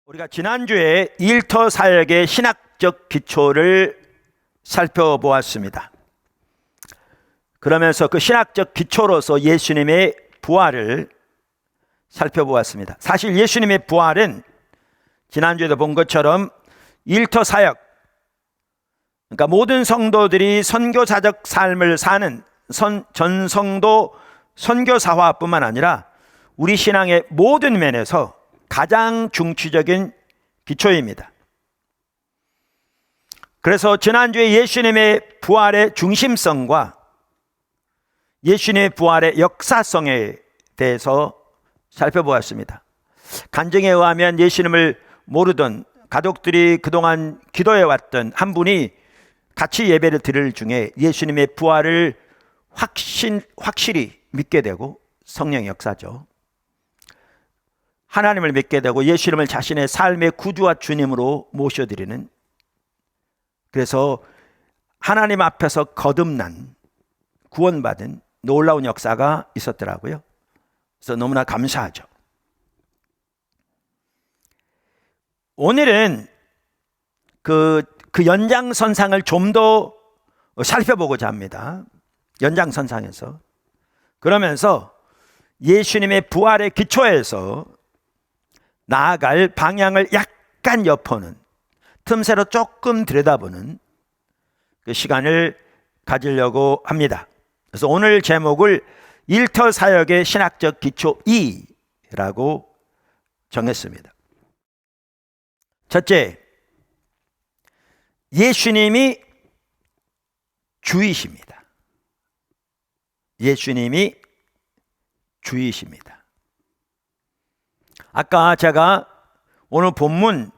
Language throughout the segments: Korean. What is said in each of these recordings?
우리가 지난주에 일터 사역의 신학적 기초를 살펴보았습니다. 그러면서 그 신학적 기초로서 예수님의 부활을 살펴보았습니다. 사실 예수님의 부활은 지난주에도 본 것처럼 일터 사역, 그러니까 모든 성도들이 선교사적 삶을 사는 전성도 선교사화뿐만 아니라 우리 신앙의 모든 면에서 가장 중추적인 기초입니다. 그래서 지난주에 예수님의 부활의 중심성과 예수님의 부활의 역사성에 대해서 살펴보았습니다. 간증에 의하면 예수님을 모르던 가족들이 그동안 기도해왔던 한 분이 같이 예배를 드릴 중에 예수님의 부활을 확실히 믿게 되고, 성령의 역사죠. 하나님을 믿게 되고 예수님을 자신의 삶의 구주와 주님으로 모셔드리는, 그래서 하나님 앞에서 거듭난, 구원받은 놀라운 역사가 있었더라고요. 그래서 너무나 감사하죠. 오늘은 그 연장선상을 좀 더 살펴보고자 합니다. 연장선상에서. 그러면서 예수님의 부활의 기초에서 나아갈 방향을 약간 엿보는, 틈새로 조금 들여다보는 그 시간을 가지려고 합니다. 그래서 오늘 제목을 일터 사역의 신학적 기초 2라고 정했습니다. 첫째, 예수님이 주이십니다. 예수님이 주이십니다. 아까 제가 오늘 본문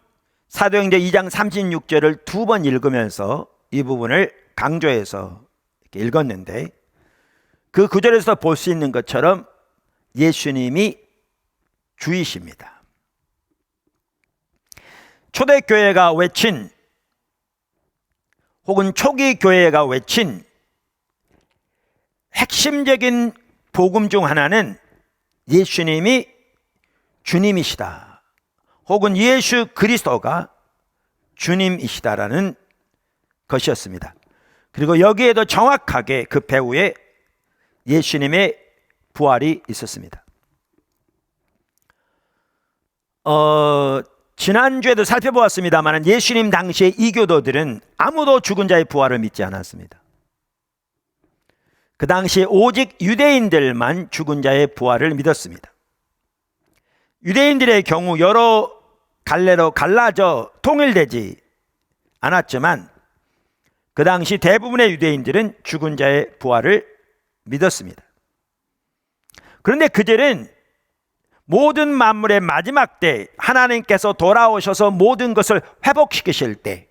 사도행전 2장 36절을 두 번 읽으면서 이 부분을 강조해서 이렇게 읽었는데, 그 구절에서 볼 수 있는 것처럼 예수님이 주이십니다. 초대교회가 외친, 혹은 초기 교회가 외친 핵심적인 복음 중 하나는 예수님이 주님이시다, 혹은 예수 그리스도가 주님이시다라는 것이었습니다. 그리고 여기에도 정확하게 그 배후에 예수님의 부활이 있었습니다. 지난주에도 살펴보았습니다만 예수님 당시의 이교도들은 아무도 죽은 자의 부활을 믿지 않았습니다. 그 당시에 오직 유대인들만 죽은 자의 부활을 믿었습니다. 유대인들의 경우 여러 갈래로 갈라져 통일되지 않았지만 그 당시 대부분의 유대인들은 죽은 자의 부활을 믿었습니다. 그런데 그들은 모든 만물의 마지막 때 하나님께서 돌아오셔서 모든 것을 회복시키실 때,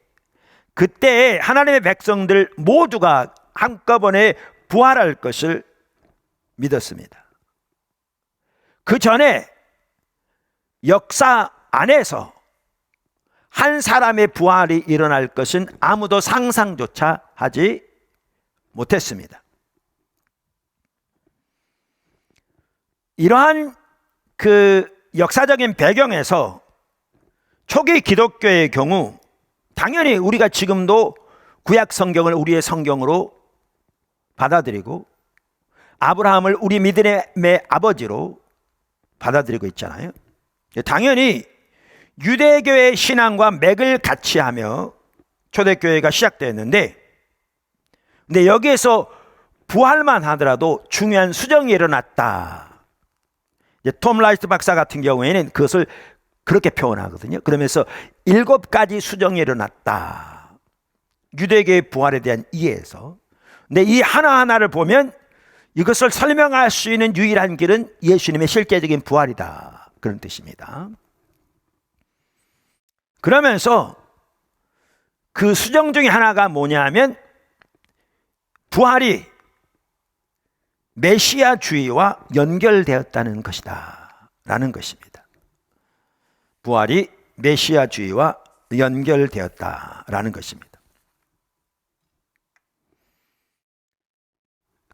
그때 하나님의 백성들 모두가 한꺼번에 부활할 것을 믿었습니다. 그 전에 역사 안에서 한 사람의 부활이 일어날 것은 아무도 상상조차 하지 못했습니다. 이러한 그 역사적인 배경에서 초기 기독교의 경우 당연히 우리가 지금도 구약 성경을 우리의 성경으로 받아들이고 아브라함을 우리 믿음의 아버지로 받아들이고 있잖아요. 당연히 유대교의 신앙과 맥을 같이 하며 초대교회가 시작되었는데, 근데 여기에서 부활만 하더라도 중요한 수정이 일어났다. 톰 라이트 박사 같은 경우에는 그것을 그렇게 표현하거든요. 그러면서 7가지 수정이 일어났다. 유대교의 부활에 대한 이해에서. 근데 이 하나하나를 보면 이것을 설명할 수 있는 유일한 길은 예수님의 실제적인 부활이다, 그런 뜻입니다. 그러면서 그 수정 중에 하나가 뭐냐면 부활이 메시아주의와 연결되었다는 것이다 라는 것입니다. 부활이 메시아주의와 연결되었다라는 것입니다.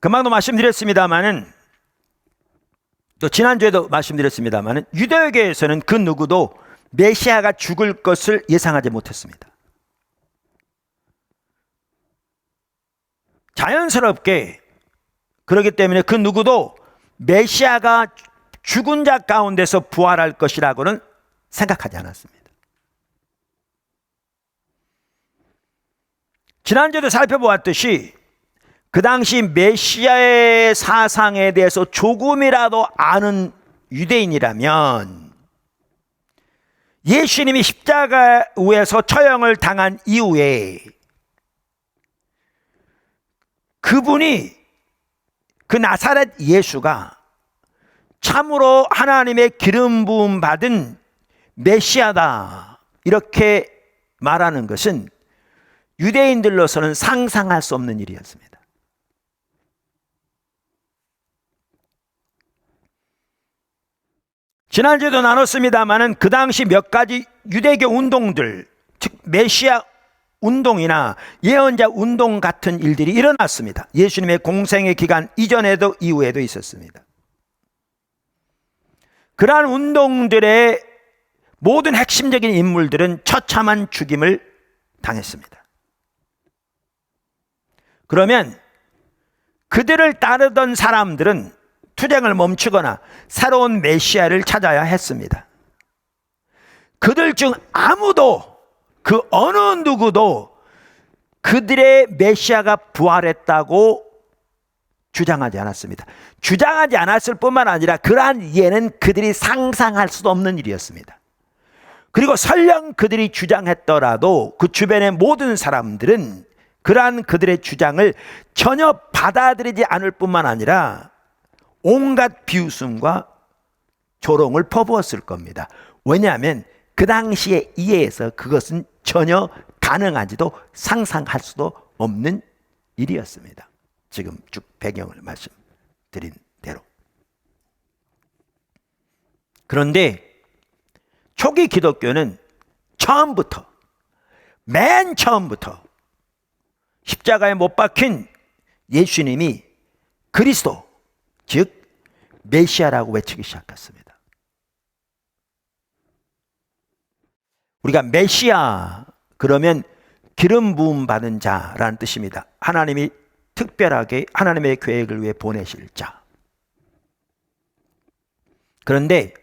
금방도 말씀드렸습니다마는, 또 지난주에도 말씀드렸습니다마는, 유대교에서는 그 누구도 메시아가 죽을 것을 예상하지 못했습니다. 자연스럽게 그렇기 때문에 그 누구도 메시아가 죽은 자 가운데서 부활할 것이라고는 생각하지 않았습니다. 지난주에도 살펴보았듯이 그 당시 메시아의 사상에 대해서 조금이라도 아는 유대인이라면 예수님이 십자가 위에서 처형을 당한 이후에 그분이 그 나사렛 예수가 참으로 하나님의 기름 부음 받은 메시아다 이렇게 말하는 것은 유대인들로서는 상상할 수 없는 일이었습니다. 지난주에도 나눴습니다마는 그 당시 몇 가지 유대교 운동들, 즉 메시아 운동이나 예언자 운동 같은 일들이 일어났습니다. 예수님의 공생의 기간 이전에도 이후에도 있었습니다. 그러한 운동들의 모든 핵심적인 인물들은 처참한 죽임을 당했습니다. 그러면 그들을 따르던 사람들은 투쟁을 멈추거나 새로운 메시아를 찾아야 했습니다. 그들 중 아무도 그 어느 누구도 그들의 메시아가 부활했다고 주장하지 않았습니다. 주장하지 않았을 뿐만 아니라 그러한 이해는 그들이 상상할 수도 없는 일이었습니다. 그리고 설령 그들이 주장했더라도 그 주변의 모든 사람들은 그러한 그들의 주장을 전혀 받아들이지 않을 뿐만 아니라 온갖 비웃음과 조롱을 퍼부었을 겁니다. 왜냐하면 그 당시의 이해에서 그것은 전혀 가능하지도 상상할 수도 없는 일이었습니다. 지금 쭉 배경을 말씀드린 대로. 그런데 초기 기독교는 처음부터, 맨 처음부터 십자가에 못 박힌 예수님이 그리스도, 즉 메시아라고 외치기 시작했습니다. 우리가 메시아 그러면 기름 부음 받은 자라는 뜻입니다. 하나님이 특별하게 하나님의 계획을 위해 보내실 자. 그런데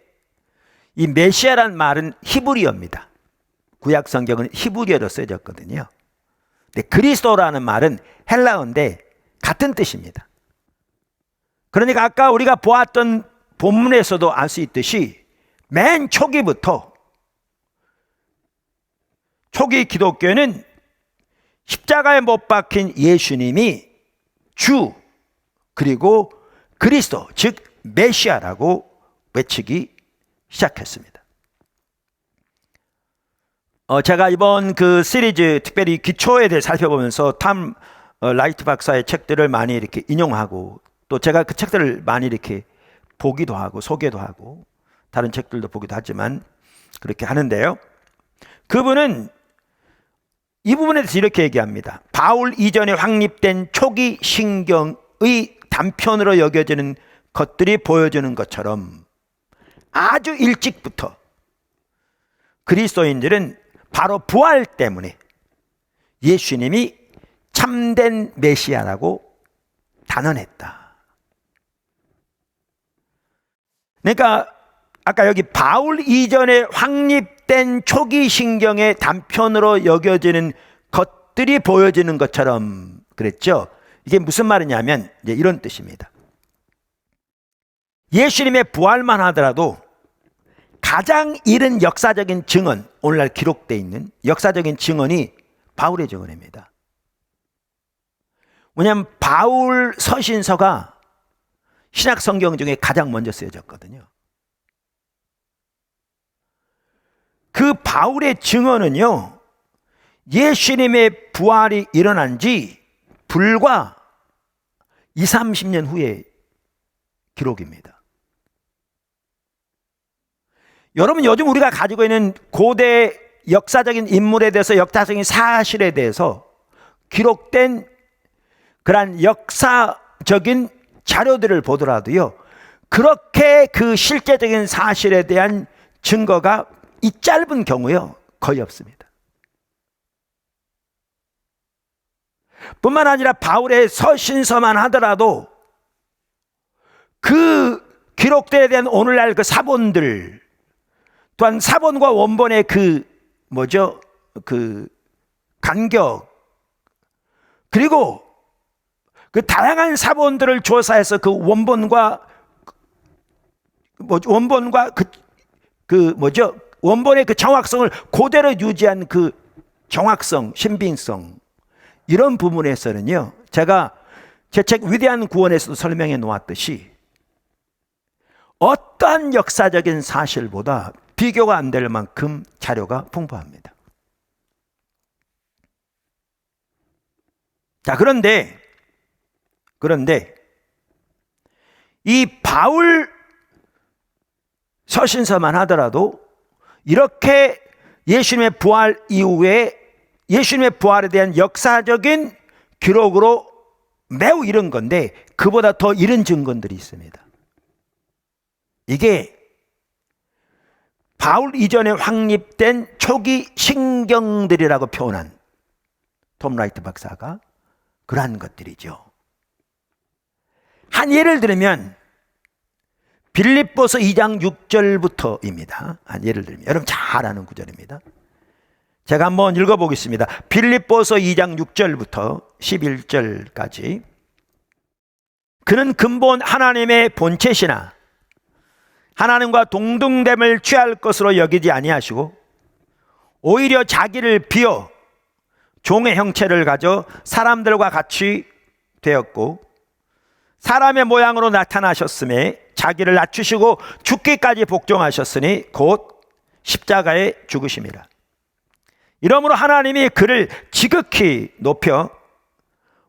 이 메시아란 말은 히브리어입니다. 구약 성경은 히브리어로 쓰여졌거든요. 근데 그리스도라는 말은 헬라어인데 같은 뜻입니다. 그러니까 아까 우리가 보았던 본문에서도 알 수 있듯이 맨 초기부터 초기 기독교는 십자가에 못 박힌 예수님이 주 그리고 그리스도 즉 메시아라고 외치기 시작했습니다. 제가 이번 그 시리즈 특별히 기초에 대해 살펴보면서 탐 라이트 박사의 책들을 많이 이렇게 인용하고 또 제가 그 책들을 많이 이렇게 보기도 하고 소개도 하고 다른 책들도 보기도 하지만 그렇게 하는데요. 그분은 이 부분에 대해서 이렇게 얘기합니다. 바울 이전에 확립된 초기 신경의 단편으로 여겨지는 것들이 보여주는 것처럼 아주 일찍부터 그리스도인들은 바로 부활 때문에 예수님이 참된 메시아라고 단언했다. 그러니까 아까 여기 바울 이전에 확립된 초기 신경의 단편으로 여겨지는 것들이 보여지는 것처럼 그랬죠. 이게 무슨 말이냐면 이제 이런 뜻입니다. 예수님의 부활만 하더라도 가장 이른 역사적인 증언, 오늘날 기록되어 있는 역사적인 증언이 바울의 증언입니다. 왜냐하면 바울 서신서가 신약 성경 중에 가장 먼저 쓰여졌거든요. 그 바울의 증언은요, 예수님의 부활이 일어난 지 불과 20-30년 후의 기록입니다. 여러분, 요즘 우리가 가지고 있는 고대 역사적인 인물에 대해서 역사적인 사실에 대해서 기록된 그러한 역사적인 자료들을 보더라도요, 그렇게 그 실제적인 사실에 대한 증거가 이 짧은 경우요 거의 없습니다. 뿐만 아니라 바울의 서신서만 하더라도 그 기록되어야 된 오늘날 그 사본들, 또한 사본과 원본의 그 간격, 그리고 그 다양한 사본들을 조사해서 그 원본과 원본의 그 정확성을 그대로 유지한 그 정확성, 신빙성, 이런 부분에서는요, 제가 제 책 위대한 구원에서도 설명해 놓았듯이 어떠한 역사적인 사실보다 비교가 안 될 만큼 자료가 풍부합니다. 자, 그런데 이 바울 서신서만 하더라도 이렇게 예수님의 부활 이후에 예수님의 부활에 대한 역사적인 기록으로 매우 이른 건데, 그보다 더 이른 증거들이 있습니다. 이게 바울 이전에 확립된 초기 신경들이라고 표현한 톰 라이트 박사가 그러한 것들이죠. 한 예를 들면 빌립보서 2장 6절부터입니다. 한 예를 들면 여러분 잘 아는 구절입니다. 제가 한번 읽어보겠습니다. 빌립보서 2장 6절부터 11절까지. 그는 근본 하나님의 본체시나 하나님과 동등됨을 취할 것으로 여기지 아니하시고 오히려 자기를 비어 종의 형체를 가져 사람들과 같이 되었고 사람의 모양으로 나타나셨음에 자기를 낮추시고 죽기까지 복종하셨으니 곧 십자가에 죽으심이라. 이러므로 하나님이 그를 지극히 높여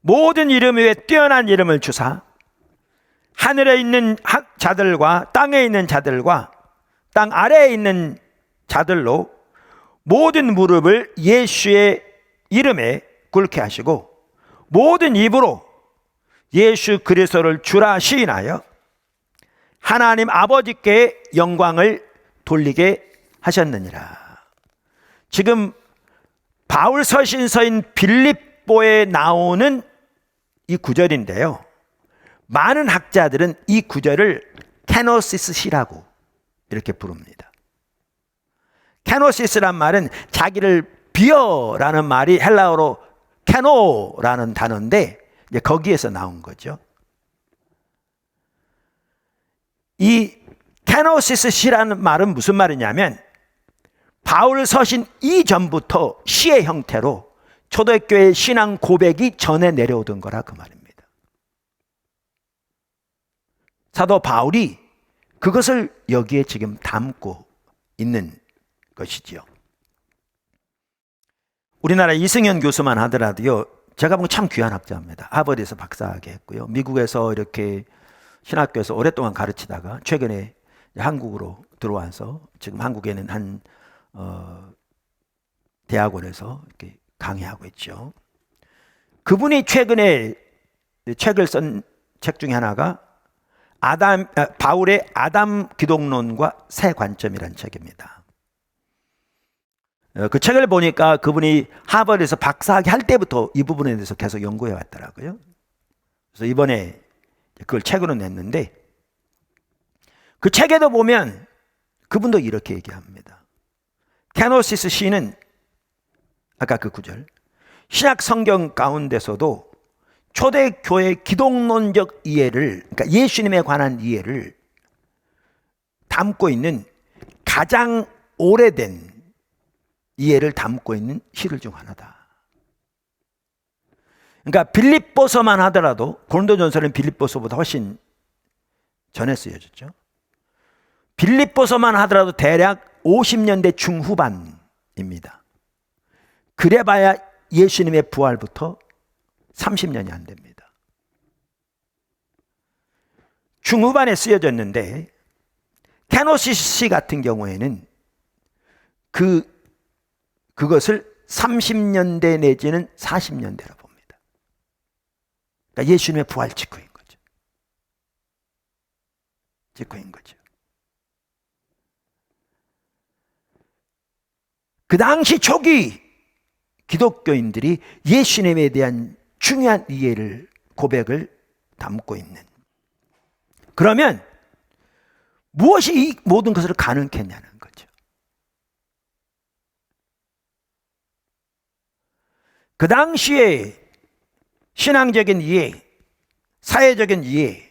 모든 이름 위에 뛰어난 이름을 주사 하늘에 있는 자들과 땅에 있는 자들과 땅 아래에 있는 자들로 모든 무릎을 예수의 이름에 꿇게 하시고 모든 입으로 예수 그리스도를 주라 시인하여 하나님 아버지께 영광을 돌리게 하셨느니라. 지금 바울 서신서인 빌립보에 나오는 이 구절인데요, 많은 학자들은 이 구절을 케노시스시라고 이렇게 부릅니다. 케노시스란 말은 자기를 비어라는 말이 헬라어로 케노라는 단어인데 이제 거기에서 나온 거죠. 이 케노시스시라는 말은 무슨 말이냐면 바울 서신 이전부터 시의 형태로 초대교회 신앙 고백이 전해 내려오던 거라 그 말입니다. 사도 바울이 그것을 여기에 지금 담고 있는 것이지요. 우리나라 이승현 교수만 하더라도요, 제가 보면 참 귀한 학자입니다. 하버드에서 박사학위 했고요, 미국에서 이렇게 신학교에서 오랫동안 가르치다가 최근에 한국으로 들어와서 지금 한국에는 한 대학원에서 이렇게 강의하고 있죠. 그분이 최근에 책을 쓴 책 중에 하나가 바울의 아담 기독론과 새 관점이라는 책입니다. 그 책을 보니까 그분이 하버드에서 박사학위 할 때부터 이 부분에 대해서 계속 연구해 왔더라고요. 그래서 이번에 그걸 책으로 냈는데, 그 책에도 보면 그분도 이렇게 얘기합니다. 케노시스 시는 아까 그 구절, 신약 성경 가운데서도 초대교회 기독론적 이해를, 그러니까 예수님에 관한 이해를 담고 있는 가장 오래된 이해를 담고 있는 시를 중 하나다. 그러니까 빌립보서만 하더라도, 고린도전서는 빌립보서보다 훨씬 전에 쓰여졌죠. 빌립보서만 하더라도 대략 50년대 중후반입니다. 그래봐야 예수님의 부활부터 30년이 안 됩니다. 중후반에 쓰여졌는데 케노시스 시 같은 경우에는 그것을 30년대 내지는 40년대로 봅니다. 그러니까 예수님의 부활 직후인 거죠. 직후인 거죠. 그 당시 초기 기독교인들이 예수님에 대한 중요한 이해를, 고백을 담고 있는. 그러면 무엇이 이 모든 것을 가능케 했냐는 거죠. 그 당시에 신앙적인 이해, 사회적인 이해,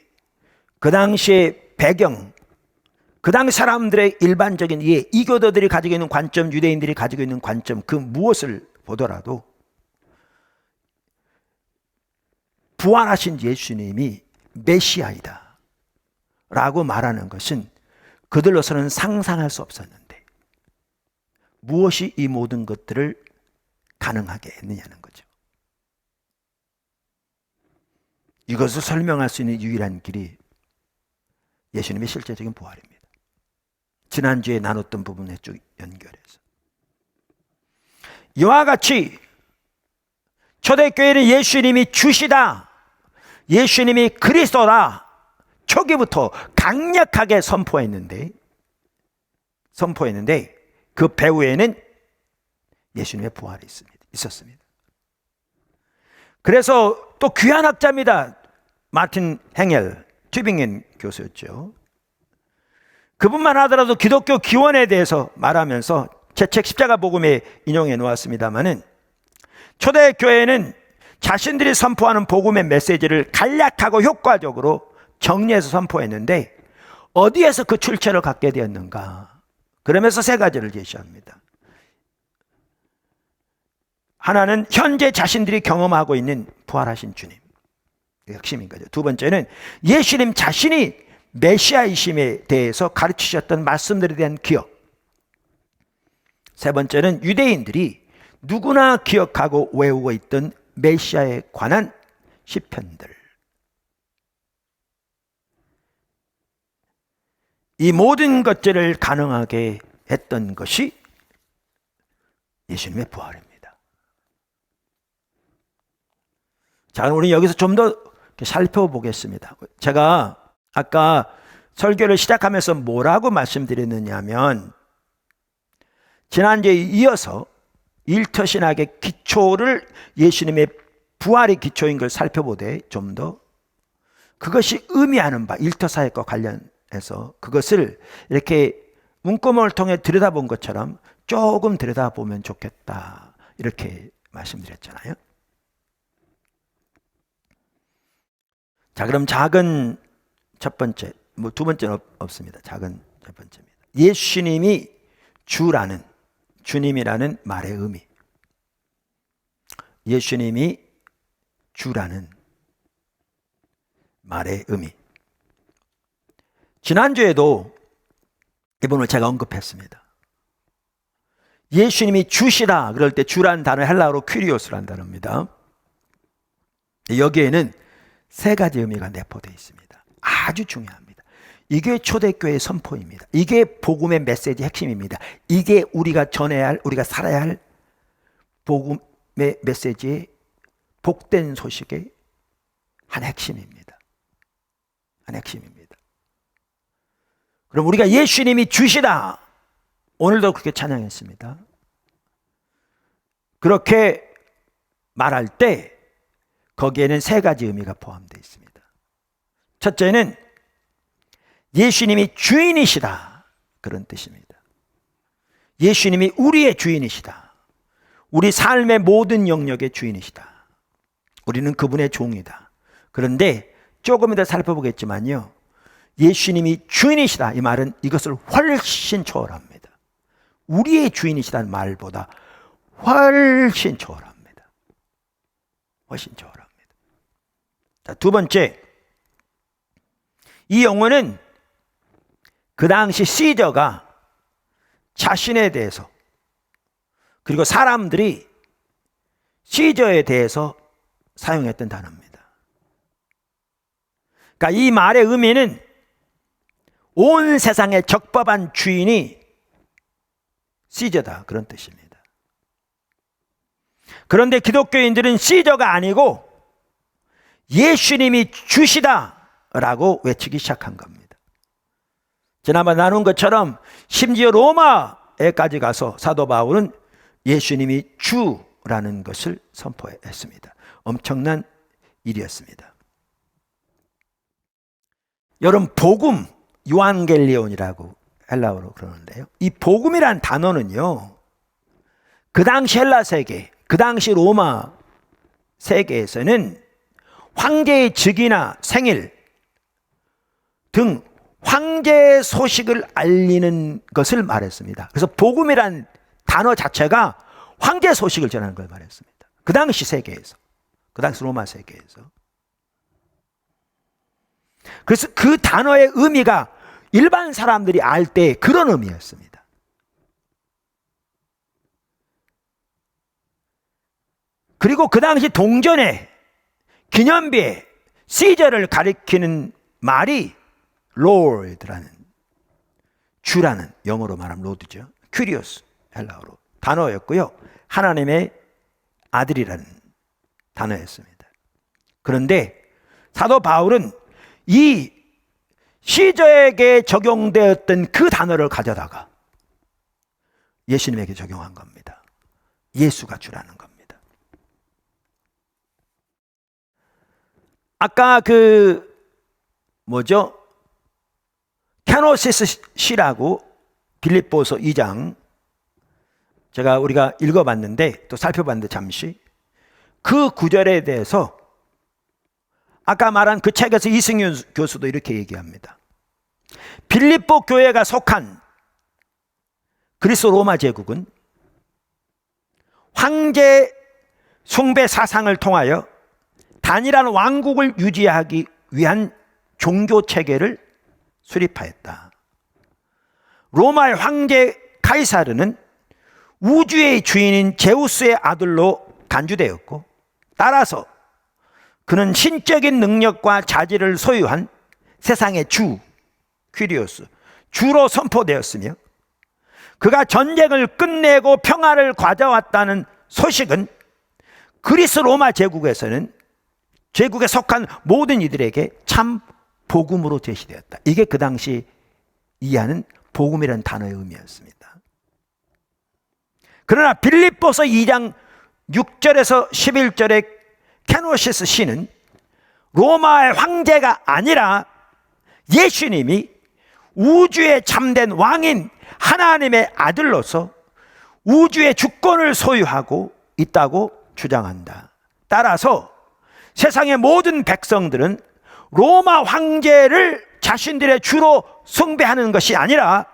그 당시의 배경, 그 당시 사람들의 일반적인 이해, 이교도들이 가지고 있는 관점, 유대인들이 가지고 있는 관점, 그 무엇을 보더라도 부활하신 예수님이 메시아이다 라고 말하는 것은 그들로서는 상상할 수 없었는데, 무엇이 이 모든 것들을 가능하게 했느냐는 거죠. 이것을 설명할 수 있는 유일한 길이 예수님의 실제적인 부활입니다. 지난주에 나눴던 부분에 쭉 연결해서, 이와 같이 초대교회는 예수님이 주시다, 예수님이 그리스도다 초기부터 강력하게 선포했는데 그 배후에는 예수님의 부활이 있었습니다. 그래서 또 귀한 학자입니다. 마틴 행엘, 튜빙겐 교수였죠. 그분만 하더라도 기독교 기원에 대해서 말하면서 제 책 십자가 복음에 인용해 놓았습니다마는, 초대교회는 자신들이 선포하는 복음의 메시지를 간략하고 효과적으로 정리해서 선포했는데 어디에서 그 출처를 갖게 되었는가? 그러면서 세 가지를 제시합니다. 하나는 현재 자신들이 경험하고 있는 부활하신 주님, 핵심인 거죠. 두 번째는 예수님 자신이 메시아이심에 대해서 가르치셨던 말씀들에 대한 기억. 세 번째는 유대인들이 누구나 기억하고 외우고 있던 메시아에 관한 시편들. 이 모든 것들을 가능하게 했던 것이 예수님의 부활입니다. 자, 우리 여기서 좀 더 살펴보겠습니다. 제가 아까 설교를 시작하면서 뭐라고 말씀드렸느냐 하면, 지난주에 이어서 일터신학의 기초를, 예수님의 부활의 기초인 걸 살펴보되 좀 더 그것이 의미하는 바, 일터사역과 관련해서 그것을 이렇게 문구멍을 통해 들여다본 것처럼 조금 들여다보면 좋겠다, 이렇게 말씀드렸잖아요. 자, 그럼 작은 첫 번째, 두 번째는 없습니다. 작은 첫 번째입니다. 예수님이 주라는, 주님이라는 말의 의미. 예수님이 주라는 말의 의미. 지난주에도 이 부분을 제가 언급했습니다. 예수님이 주시다 그럴 때 주라는 단어, 헬라어로 퀴리오스라는 단어입니다. 여기에는 세 가지 의미가 내포되어 있습니다. 아주 중요합니다. 이게 초대교회의 선포입니다. 이게 복음의 메시지 핵심입니다. 이게 우리가 전해야 할, 우리가 살아야 할 복음의 메시지의 복된 소식의 한 핵심입니다. 한 핵심입니다. 그럼 우리가 예수님이 주시다, 오늘도 그렇게 찬양했습니다. 그렇게 말할 때 거기에는 세 가지 의미가 포함되어 있습니다. 첫째는 예수님이 주인이시다, 그런 뜻입니다. 예수님이 우리의 주인이시다. 우리 삶의 모든 영역의 주인이시다. 우리는 그분의 종이다. 그런데 조금 더 살펴보겠지만요, 예수님이 주인이시다, 이 말은 이것을 훨씬 초월합니다. 우리의 주인이시다는 말보다 훨씬 초월합니다. 훨씬 초월합니다. 자, 두 번째, 이 용어는 그 당시 시저가 자신에 대해서, 그리고 사람들이 시저에 대해서 사용했던 단어입니다. 그러니까 이 말의 의미는 온 세상의 적법한 주인이 시저다, 그런 뜻입니다. 그런데 기독교인들은 시저가 아니고 예수님이 주시다라고 외치기 시작한 겁니다. 지난번 나눈 것처럼 심지어 로마에까지 가서 사도 바울은 예수님이 주라는 것을 선포했습니다. 엄청난 일이었습니다. 여러분, 복음, 요한겔리온이라고 헬라어로 그러는데요, 이 복음이란 단어는요, 그 당시 헬라 세계, 그 당시 로마 세계에서는 황제의 즉위나 생일 등 황제의 소식을 알리는 것을 말했습니다. 그래서 복음이란 단어 자체가 황제 소식을 전하는 걸 말했습니다. 그 당시 세계에서, 그 당시 로마 세계에서. 그래서 그 단어의 의미가 일반 사람들이 알 때 그런 의미였습니다. 그리고 그 당시 동전에, 기념비에 시절을 가리키는 말이 Lord라는, 주라는, 영어로 말하면 로드죠, 큐리오스 헬라어로 단어였고요, 하나님의 아들이라는 단어였습니다. 그런데 사도 바울은 이 시저에게 적용되었던 그 단어를 가져다가 예수님에게 적용한 겁니다. 예수가 주라는 겁니다. 아까 케노시스 시라고 빌립보서 2장 우리가 읽어봤는데, 또 살펴봤는데, 잠시 그 구절에 대해서 아까 말한 그 책에서 이승윤 교수도 이렇게 얘기합니다. 빌립보 교회가 속한 그리스 로마 제국은 황제 숭배 사상을 통하여 단일한 왕국을 유지하기 위한 종교 체계를 수립하였다. 로마의 황제 카이사르는 우주의 주인인 제우스의 아들로 간주되었고, 따라서 그는 신적인 능력과 자질을 소유한 세상의 주, 퀴리오스, 주로 선포되었으며, 그가 전쟁을 끝내고 평화를 가져왔다는 소식은 그리스 로마 제국에서는, 제국에 속한 모든 이들에게 참 복음으로 제시되었다. 이게 그 당시 이해하는 복음이라는 단어의 의미였습니다. 그러나 빌립보서 2장 6절에서 11절의 케노시스 시는 로마의 황제가 아니라 예수님이 우주의 참된 왕인 하나님의 아들로서 우주의 주권을 소유하고 있다고 주장한다. 따라서 세상의 모든 백성들은 로마 황제를 자신들의 주로 숭배하는 것이 아니라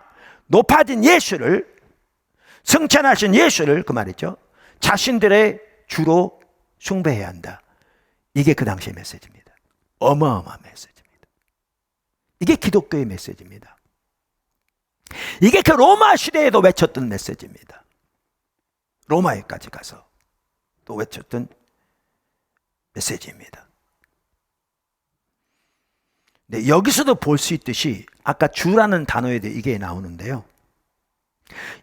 높아진 예수를, 승천하신 예수를, 그 말이죠, 자신들의 주로 숭배해야 한다. 이게 그 당시의 메시지입니다. 어마어마한 메시지입니다. 이게 기독교의 메시지입니다. 이게 그 로마 시대에도 외쳤던 메시지입니다. 로마에까지 가서 또 외쳤던 메시지입니다. 네, 여기서도 볼 수 있듯이 아까 주라는 단어에 대해 이게 나오는데요,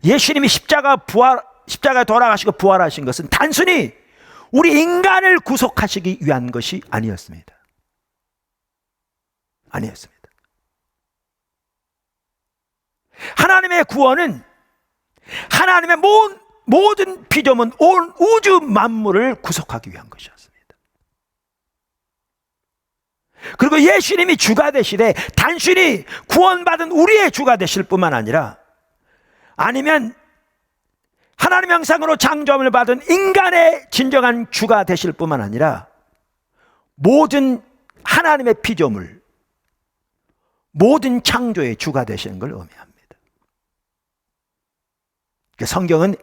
예수님이 십자가에 돌아가시고 부활하신 것은 단순히 우리 인간을 구속하시기 위한 것이 아니었습니다. 아니었습니다. 하나님의 구원은 하나님의 모든 피조물, 온 우주 만물을 구속하기 위한 것이었습니다. 그리고 예수님이 주가 되시되 단순히 구원받은 우리의 주가 되실 뿐만 아니라, 아니면 하나님 형상으로 창조함을 받은 인간의 진정한 주가 되실 뿐만 아니라 모든 하나님의 피조물, 모든 창조의 주가 되시는 걸 의미합니다. 성경은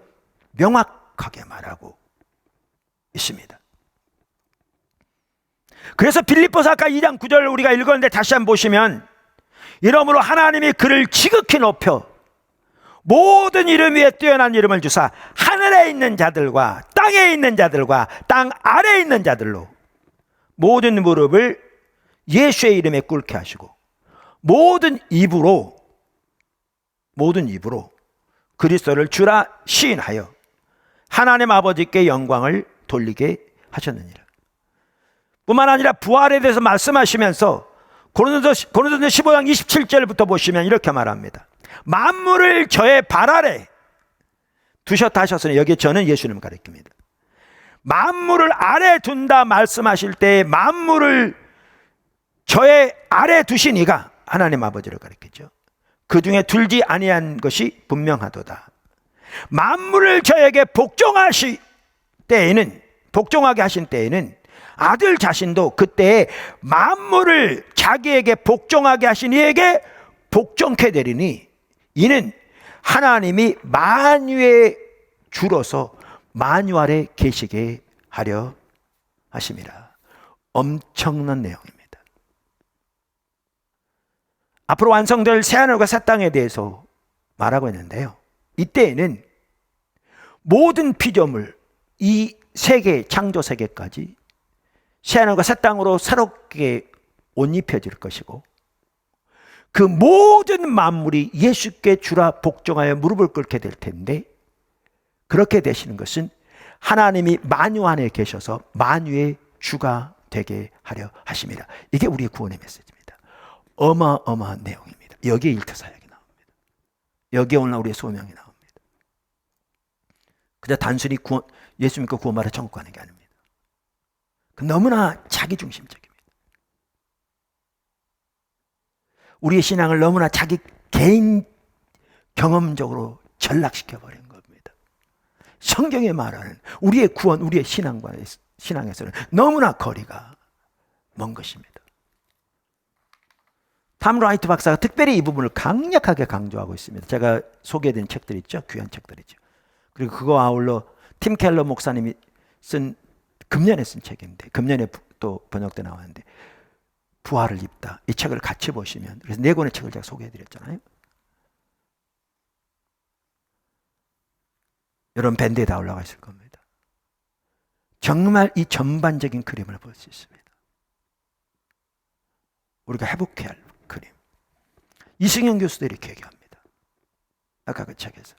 명확하게 말하고 있습니다. 그래서 빌립보서 아까 2장 9절 우리가 읽었는데 다시 한번 보시면, 이러므로 하나님이 그를 지극히 높여 모든 이름 위에 뛰어난 이름을 주사 하늘에 있는 자들과 땅에 있는 자들과 땅 아래에 있는 자들로 모든 무릎을 예수의 이름에 꿇게 하시고 모든 입으로 그리스도를 주라 시인하여 하나님 아버지께 영광을 돌리게 하셨느니라. 뿐만 아니라 부활에 대해서 말씀하시면서 고린도서 15장 27절부터 보시면 이렇게 말합니다. 만물을 저의 발 아래 두셨다 하셨으니 여기에 저는 예수님을 가리킵니다. 만물을 아래 둔다 말씀하실 때 만물을 저의 아래 두신 이가 하나님 아버지를 가리키죠. 그 중에 둘지 아니한 것이 분명하도다. 만물을 저에게 복종하시 때에는, 복종하게 하신 때에는 아들 자신도 그때에 만물을 자기에게 복종하게 하신 이에게 복종케 되리니 이는 하나님이 만유의 주로서 만유 아래 계시게 하려 하심이라. 엄청난 내용입니다. 앞으로 완성될 새하늘과 새 땅에 대해서 말하고 있는데요, 이때에는 모든 피조물, 이 세계, 창조 세계까지 새하늘과 새 땅으로 새롭게 옷 입혀질 것이고, 그 모든 만물이 예수께 주라 복종하여 무릎을 꿇게 될 텐데, 그렇게 되시는 것은 하나님이 만유 안에 계셔서 만유의 주가 되게 하려 하심이라. 이게 우리의 구원의 메시지입니다. 어마어마한 내용입니다. 여기에 일터사역이 나옵니다. 여기에 오늘 우리의 소명이 나옵니다. 그냥 단순히 예수 믿고 구원받아 천국 가는 게 아닙니다. 너무나 자기중심적입니다. 우리의 신앙을 너무나 자기 개인 경험적으로 전락시켜버린 겁니다. 성경에 말하는 우리의 구원, 우리의 신앙에서는 너무나 거리가 먼 것입니다. 탐 라이트 박사가 특별히 이 부분을 강력하게 강조하고 있습니다. 제가 소개해드린 책들 있죠? 귀한 책들이죠. 그리고 그거 아울러 팀 켈러 목사님이 금년에 쓴 책인데, 금년에 또 번역돼 나왔는데, 부활을 입다. 이 책을 같이 보시면, 그래서 4권의 책을 제가 소개해드렸잖아요. 여러분 밴드에 다 올라가 있을 겁니다. 정말 이 전반적인 그림을 볼 수 있습니다. 우리가 회복해야 할 그림. 이승영 교수도 이렇게 얘기합니다. 아까 그 책에서.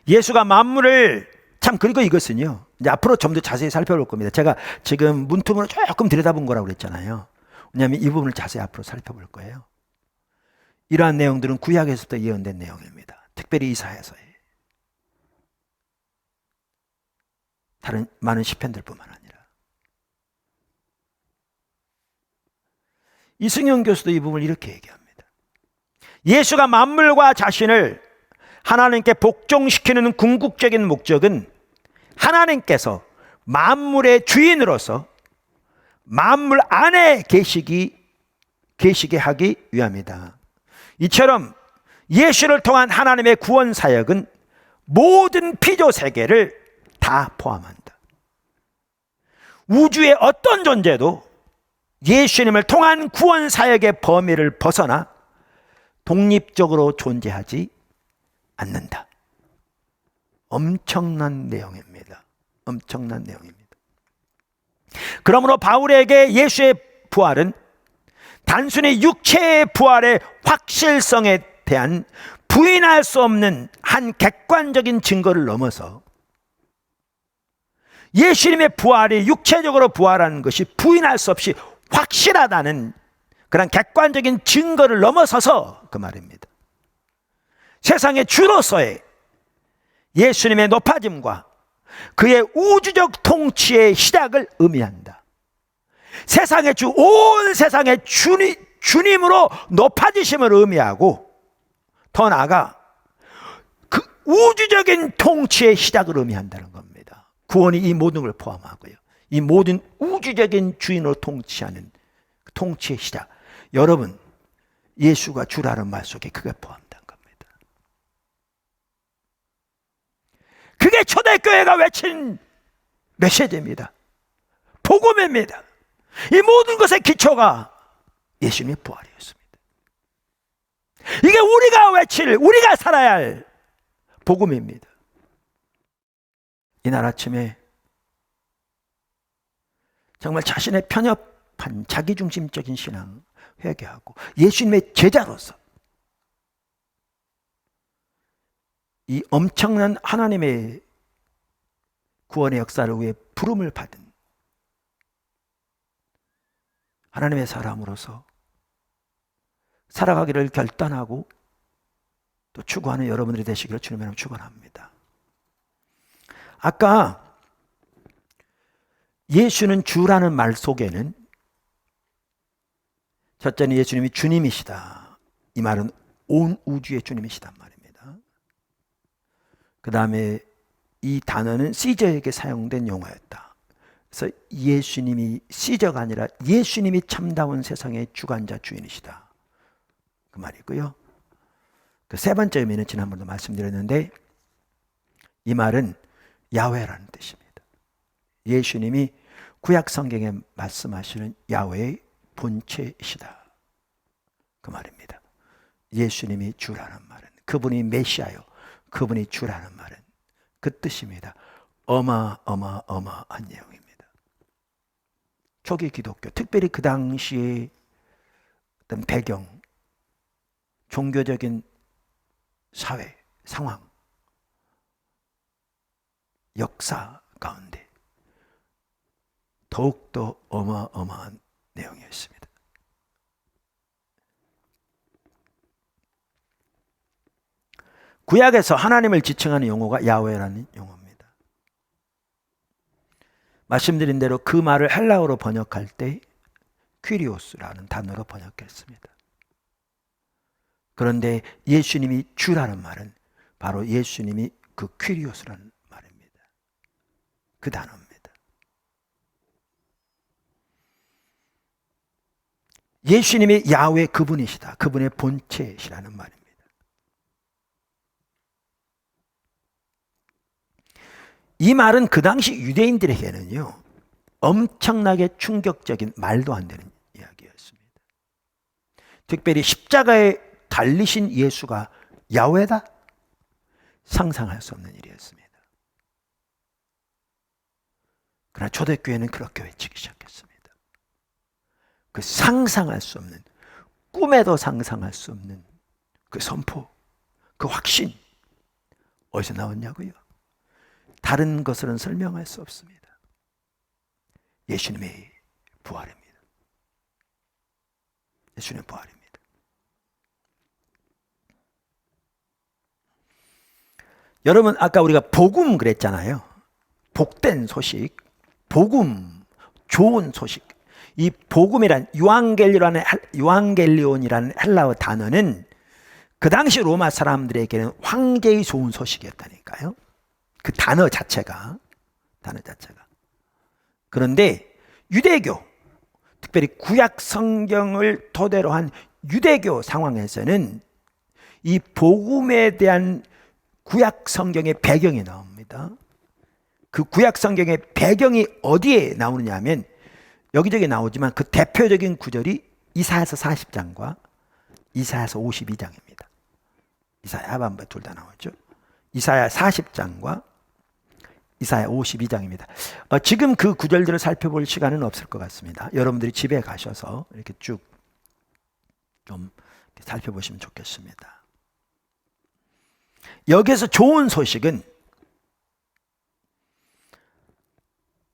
예수가 만물을 그리고 이것은요, 이제 앞으로 좀 더 자세히 살펴볼 겁니다. 제가 지금 문틈으로 조금 들여다본 거라고 그랬잖아요. 왜냐하면 이 부분을 자세히 앞으로 살펴볼 거예요. 이러한 내용들은 구약에서부터 예언된 내용입니다. 특별히 이사야서에. 다른 많은 시편들뿐만 아니라. 이승영 교수도 이 부분을 이렇게 얘기합니다. 예수가 만물과 자신을 하나님께 복종시키는 궁극적인 목적은 하나님께서 만물의 주인으로서 만물 안에 계시게 하기 위함이다. 이처럼 예수를 통한 하나님의 구원 사역은 모든 피조 세계를 다 포함한다. 우주의 어떤 존재도 예수님을 통한 구원 사역의 범위를 벗어나 독립적으로 존재하지 않는다. 엄청난 내용입니다. 엄청난 내용입니다. 그러므로 바울에게 예수의 부활은 단순히 육체의 부활의 확실성에 대한 부인할 수 없는 한 객관적인 증거를 넘어서 예수님의 부활이 육체적으로 부활하는 것이 부인할 수 없이 확실하다는 그런 객관적인 증거를 넘어서서 그 말입니다. 세상의 주로서의 예수님의 높아짐과 그의 우주적 통치의 시작을 의미한다. 세상의 주, 온 세상의 주님으로 높아지심을 의미하고, 더 나아가 그 우주적인 통치의 시작을 의미한다는 겁니다. 구원이 이 모든 걸 포함하고요. 이 모든 우주적인 주인으로 통치하는 통치의 시작. 여러분, 예수가 주라는 말 속에 그게 포함된 겁니다. 그게 초대교회가 외친 메시지입니다. 복음입니다. 이 모든 것의 기초가 예수님의 부활이었습니다. 이게 우리가 살아야 할 복음입니다. 이날 아침에 정말 자신의 편협한 자기중심적인 신앙 회개하고 예수님의 제자로서 이 엄청난 하나님의 구원의 역사를 위해 부름을 받은 하나님의 사람으로서 살아가기를 결단하고 또 추구하는 여러분들이 되시기를 주님의 이름으로 축원합니다. 아까 예수는 주라는 말 속에는 첫째는 예수님이 주님이시다. 이 말은 온 우주의 주님이시단 말입니다. 그 다음에 이 단어는 시저에게 사용된 용어였다. 그래서 예수님이 시저가 아니라 예수님이 참다운 세상의 주관자 주인이시다. 그 말이고요. 그 세 번째 의미는 지난번도 말씀드렸는데 이 말은 야훼라는 뜻입니다. 예수님이 구약 성경에 말씀하시는 야훼의 본체이시다. 그 말입니다. 예수님이 주라는 말은, 그분이 메시아요, 그분이 주라는 말은 그 뜻입니다. 어마어마한 내용입니다. 초기 기독교, 특별히 그 당시의 어떤 배경, 종교적인 사회, 상황, 역사 가운데 더욱더 어마어마한 내용이었습니다. 구약에서 하나님을 지칭하는 용어가 야훼라는 용어입니다. 말씀드린 대로 그 말을 헬라어로 번역할 때 퀴리오스라는 단어로 번역했습니다. 그런데 예수님이 주라는 말은 바로 예수님이 그 퀴리오스라는 말입니다. 그 단어입니다. 예수님이 야훼 그분이시다. 그분의 본체시라는 말입니다. 이 말은 그 당시 유대인들에게는요, 엄청나게 충격적인 말도 안 되는 이야기였습니다. 특별히 십자가에 달리신 예수가 야훼다? 상상할 수 없는 일이었습니다. 그러나 초대교회는 그렇게 외치기 시작했습니다. 그 상상할 수 없는, 꿈에도 상상할 수 없는 그 선포, 그 확신, 어디서 나왔냐고요? 다른 것으로는 설명할 수 없습니다. 예수님의 부활입니다. 예수님의 부활입니다. 여러분, 아까 우리가 복음 그랬잖아요. 복된 소식, 복음, 좋은 소식. 이 복음이란 유앙겔리온이라는 헬라어 단어는 그 당시 로마 사람들에게는 황제의 좋은 소식이었다니까요. 그 단어 자체가. 그런데 유대교, 특별히 구약 성경을 토대로 한 유대교 상황에서는 이 복음에 대한 구약 성경의 배경이 나옵니다. 그 구약 성경의 배경이 어디에 나오느냐 하면 여기저기 나오지만 그 대표적인 구절이 이사야서 40장과 이사야서 52장입니다. 이사야 하반부 둘 다 나오죠. 이사야 40장과 이사야 52장입니다. 지금 그 구절들을 살펴볼 시간은 없을 것 같습니다. 여러분들이 집에 가셔서 이렇게 쭉 좀 살펴보시면 좋겠습니다. 여기서 좋은 소식은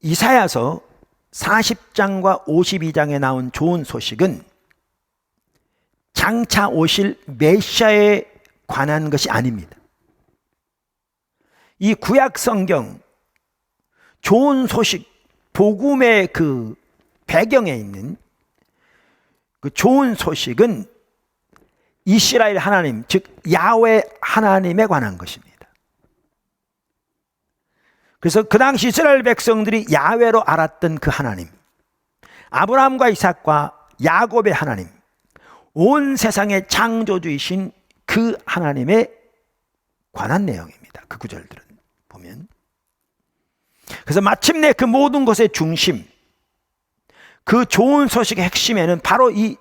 이사야서 40장과 52장에 나온 좋은 소식은 장차 오실 메시아에 관한 것이 아닙니다. 이 구약 성경 좋은 소식, 복음의 그 배경에 있는 그 좋은 소식은 이스라엘 하나님, 즉 야훼 하나님에 관한 것입니다. 그래서 그 당시 이스라엘 백성들이 야훼로 알았던 그 하나님, 아브라함과 이삭과 야곱의 하나님, 온 세상의 창조주이신 그 하나님에 관한 내용입니다. 그 구절들은 보면. 그래서 마침내 그 모든 것의 중심, 그 좋은 소식의 핵심에는 바로 이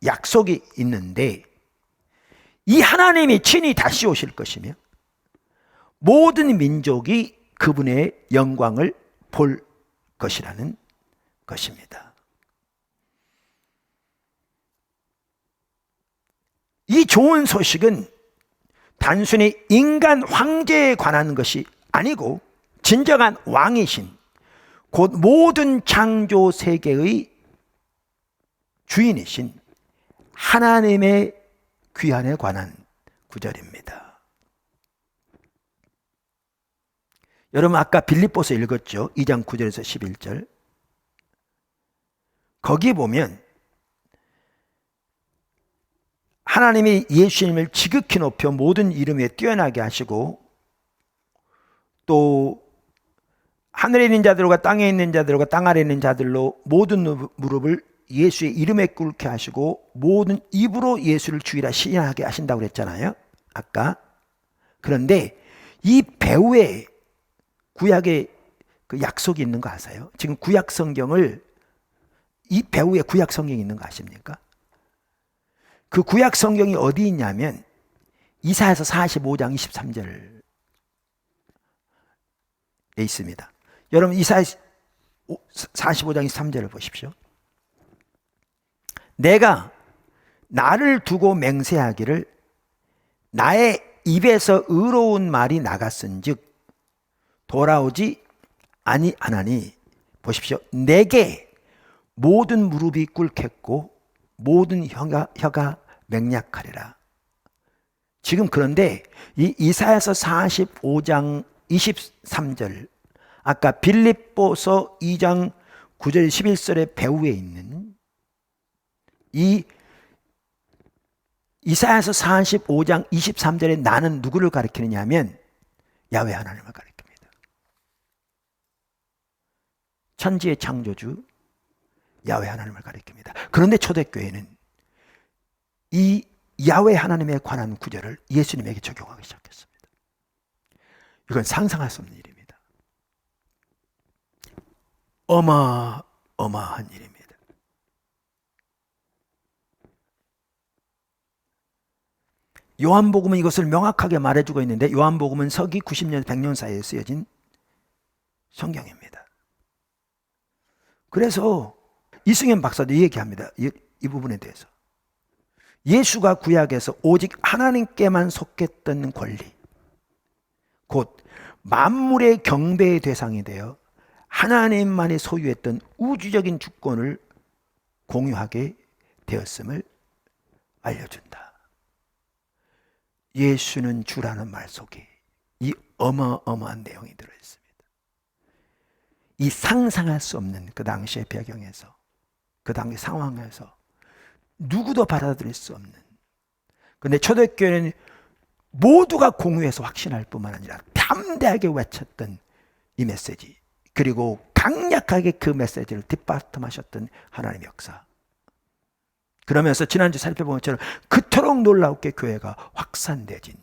약속이 있는데, 이 하나님이 친히 다시 오실 것이며 모든 민족이 그분의 영광을 볼 것이라는 것입니다. 이 좋은 소식은 단순히 인간 황제에 관한 것이 아니고 진정한 왕이신 곧 모든 창조 세계의 주인이신 하나님의 귀환에 관한 구절입니다. 여러분 아까 빌립보서 읽었죠? 2장 9절에서 11절. 거기 보면 하나님이 예수님을 지극히 높여 모든 이름에 뛰어나게 하시고 또 하늘에 있는 자들과 땅에 있는 자들과 땅 아래에 있는 자들로 모든 무릎을 예수의 이름에 꿇게 하시고 모든 입으로 예수를 주이라 시인하게 하신다고 그랬잖아요 아까. 그런데 이 배후에 구약의 그 약속이 있는 거 아세요? 지금 구약 성경을 이 배후에 구약 성경이 있는 거 아십니까? 그 구약 성경이 어디 있냐면 이사야서 45장 23절에 있습니다. 여러분 이사야 45장 23절을 보십시오. 내가 나를 두고 맹세하기를 나의 입에서 의로운 말이 나갔은즉 돌아오지 아니하나니 보십시오. 내게 모든 무릎이 꿇겠고 모든 혀가 맹약하리라. 지금 그런데 이 이사야서 45장 23절 아까 빌립보서 2장 9절 11절의 배후에 있는 이 이사야서 45장 23절에 나는 누구를 가리키느냐 하면 야훼 하나님을 가리킵니다. 천지의 창조주 야훼 하나님을 가리킵니다. 그런데 초대교회는 이 야훼 하나님에 관한 구절을 예수님에게 적용하기 시작했습니다. 이건 상상할 수 없는 일입니다. 어마어마한 일입니다. 요한복음은 이것을 명확하게 말해주고 있는데 요한복음은 서기 90년 100년 사이에 쓰여진 성경입니다. 그래서 이승현 박사도 얘기합니다. 이 부분에 대해서. 예수가 구약에서 오직 하나님께만 속했던 권리, 곧 만물의 경배의 대상이 되어 하나님만이 소유했던 우주적인 주권을 공유하게 되었음을 알려준다. 예수는 주라는 말 속에 이 어마어마한 내용이 들어있습니다. 이 상상할 수 없는 그 당시의 배경에서 그 당시 상황에서 누구도 받아들일 수 없는, 그런데 초대교회는 모두가 공유해서 확신할 뿐만 아니라 담대하게 외쳤던 이 메시지, 그리고 강력하게 그 메시지를 뒷받침하셨던 하나님의 역사. 그러면서 지난주 살펴본 것처럼 그토록 놀랍게 교회가 확산되진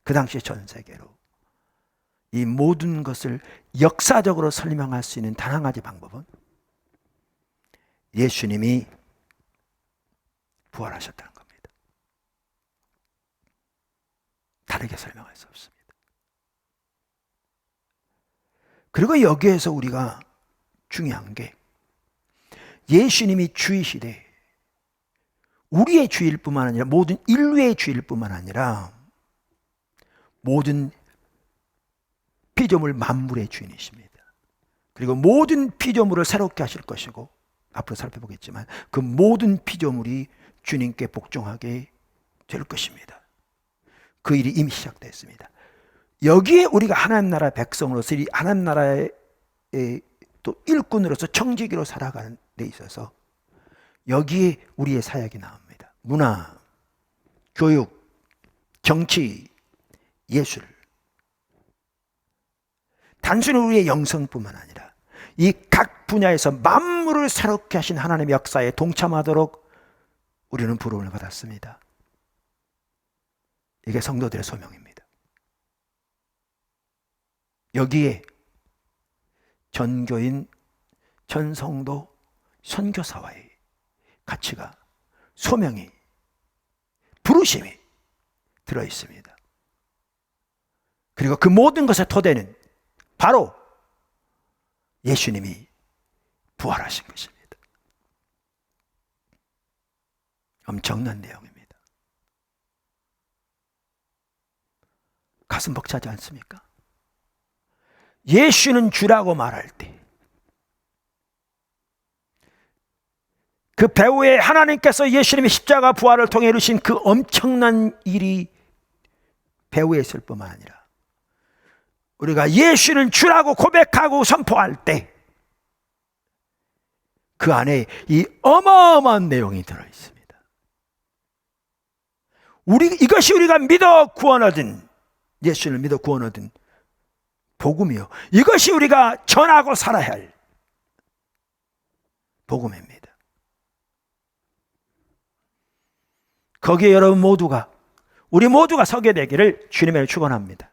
그 당시 전 세계로 이 모든 것을 역사적으로 설명할 수 있는 단 한 가지 방법은 예수님이 부활하셨다는 겁니다. 다르게 설명할 수 없습니다. 그리고 여기에서 우리가 중요한 게 예수님이 주이시되 우리의 주일 뿐만 아니라 모든 인류의 주일 뿐만 아니라 모든 피조물 만물의 주인이십니다. 그리고 모든 피조물을 새롭게 하실 것이고 앞으로 살펴보겠지만 그 모든 피조물이 주님께 복종하게 될 것입니다. 그 일이 이미 시작됐습니다. 여기에 우리가 하나님 나라 백성으로서 이 하나님 나라의 또 일꾼으로서 청지기로 살아가는 데 있어서 여기에 우리의 사역이 나옵니다. 문화, 교육, 정치, 예술. 단순히 우리의 영성뿐만 아니라 이 각 분야에서 만물을 새롭게 하신 하나님의 역사에 동참하도록 우리는 부름을 받았습니다. 이게 성도들의 소명입니다. 여기에 전교인, 전성도, 선교사와의 가치가, 소명이, 부르심이 들어있습니다. 그리고 그 모든 것의 토대는 바로 예수님이 부활하신 것입니다. 엄청난 내용입니다. 가슴 벅차지 않습니까? 예수는 주라고 말할 때 그 배후에 하나님께서 예수님의 십자가 부활을 통해 이루신 그 엄청난 일이 배후에 있을 뿐만 아니라 우리가 예수는 주라고 고백하고 선포할 때 그 안에 이 어마어마한 내용이 들어있습니다. 이것이 우리가 믿어 구원 얻은, 예수를 믿어 구원 얻은 복음이요, 이것이 우리가 전하고 살아야 할 복음입니다. 거기에 여러분 모두가, 우리 모두가 서게 되기를 주님의 축원합니다.